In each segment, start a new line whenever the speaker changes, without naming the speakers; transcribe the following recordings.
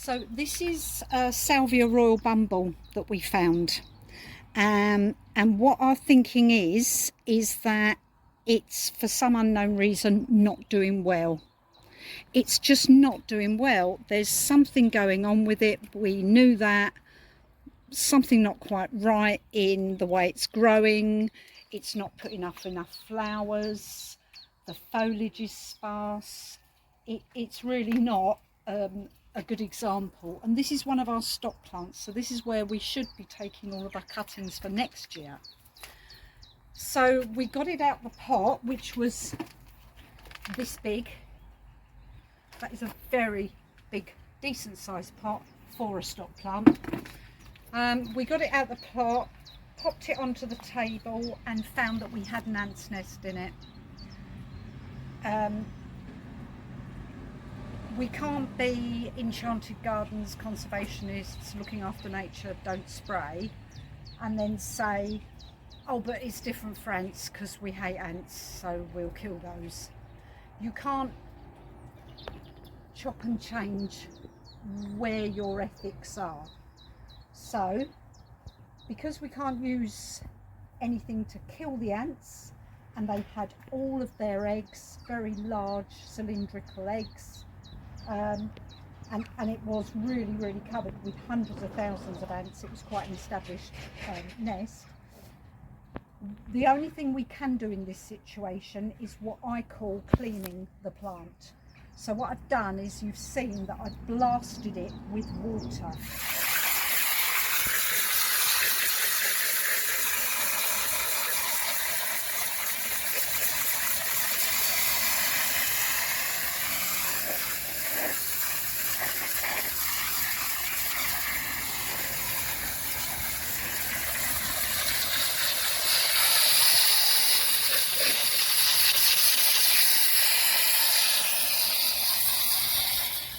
So this is a Salvia Royal Bumble that we found. And what our thinking is that it's, for some unknown reason, not doing well. It's just not doing well. There's something going on with it. We knew that. Something not quite right in the way it's growing. It's not putting up enough flowers. The foliage is sparse. It's really not a good example. And this is one of our stock plants, so this is where we should be taking all of our cuttings for next year. So we got it out the pot, which was this big. That is a very big, decent sized pot for a stock plant. We got it out the pot, popped it onto the table and found that we had an ant's nest in it. We can't be Enchanted Gardens conservationists looking after nature, don't spray, and then say, oh, but it's different for ants because we hate ants, so we'll kill those. You can't chop and change where your ethics are. So, because we can't use anything to kill the ants, and they had all of their eggs, very large cylindrical eggs, and it was really covered with hundreds of thousands of ants. It was quite an established nest. The only thing we can do in this situation is what I call cleaning the plant. So what I've done is, you've seen that I've blasted it with water.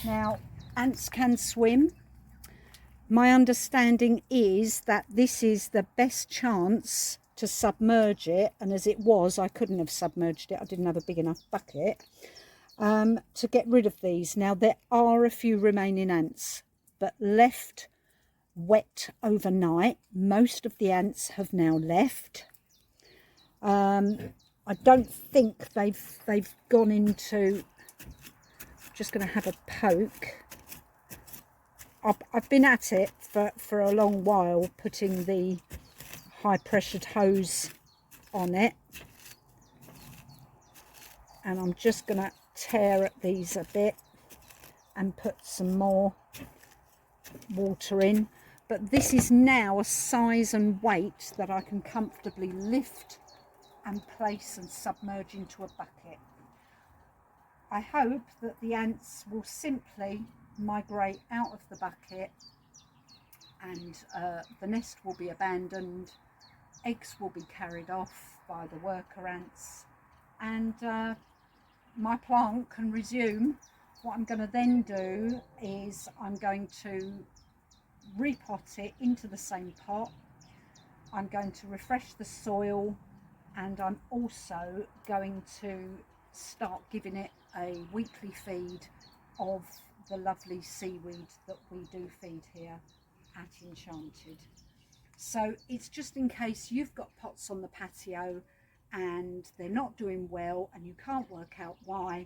Now, ants can swim. My understanding is that this is the best chance to submerge it, and as it was, I couldn't have submerged it, I didn't have a big enough bucket, to get rid of these. Now, there are a few remaining ants, but left wet overnight, most of the ants have now left. I don't think they've gone into... Just going to have a poke. I've been at it for a long while, putting the high pressured hose on it, and I'm just going to tear at these a bit and put some more water in. But this is now a size and weight that I can comfortably lift and place and submerge into a bucket. I hope that the ants will simply migrate out of the bucket, and the nest will be abandoned, eggs will be carried off by the worker ants, and my plant can resume. What I'm going to then do is I'm going to repot it into the same pot. I'm going to refresh the soil, and I'm also going to start giving it a weekly feed of the lovely seaweed that we do feed here at Enchanted. So it's just in case you've got pots on the patio and they're not doing well and you can't work out why.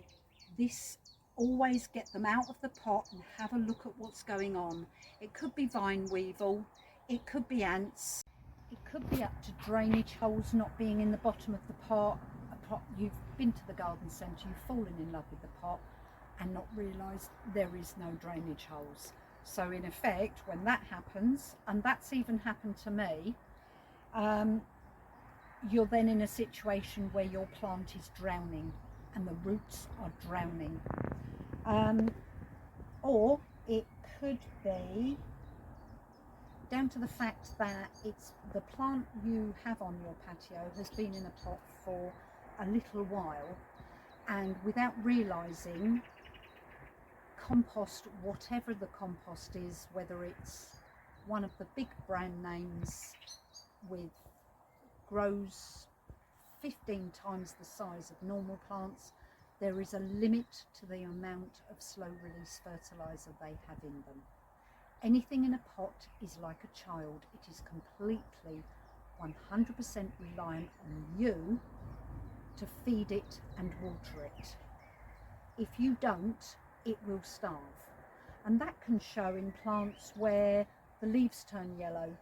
This, always get them out of the pot and have a look at what's going on. It could be vine weevil, it could be ants, it could be up to drainage holes not being in the bottom of the pot. You've been to the garden centre, you've fallen in love with the pot and not realised there is no drainage holes. So in effect, when that happens, and that's even happened to me, you're then in a situation where your plant is drowning and the roots are drowning. Or it could be down to the fact that it's the plant you have on your patio has been in a pot for a little while, and without realising, compost, whatever the compost is, whether it's one of the big brand names with grows 15 times the size of normal plants, there is a limit to the amount of slow release fertilizer they have in them. Anything in a pot is like a child. It is completely 100% reliant on you to feed it and water it. If you don't, it will starve. And that can show in plants where the leaves turn yellow.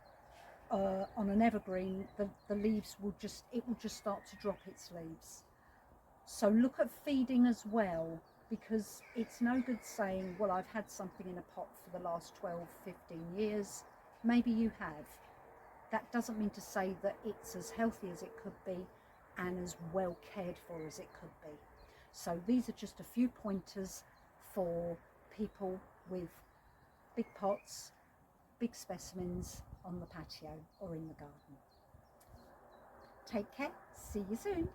On an evergreen, the leaves will just start to drop its leaves. So look at feeding as well, because it's no good saying, well, I've had something in a pot for the last 12, 15 years. Maybe you have. That doesn't mean to say that it's as healthy as it could be and as well cared for as it could be. So these are just a few pointers for people with big pots, big specimens on the patio or in the garden. Take care. See you soon.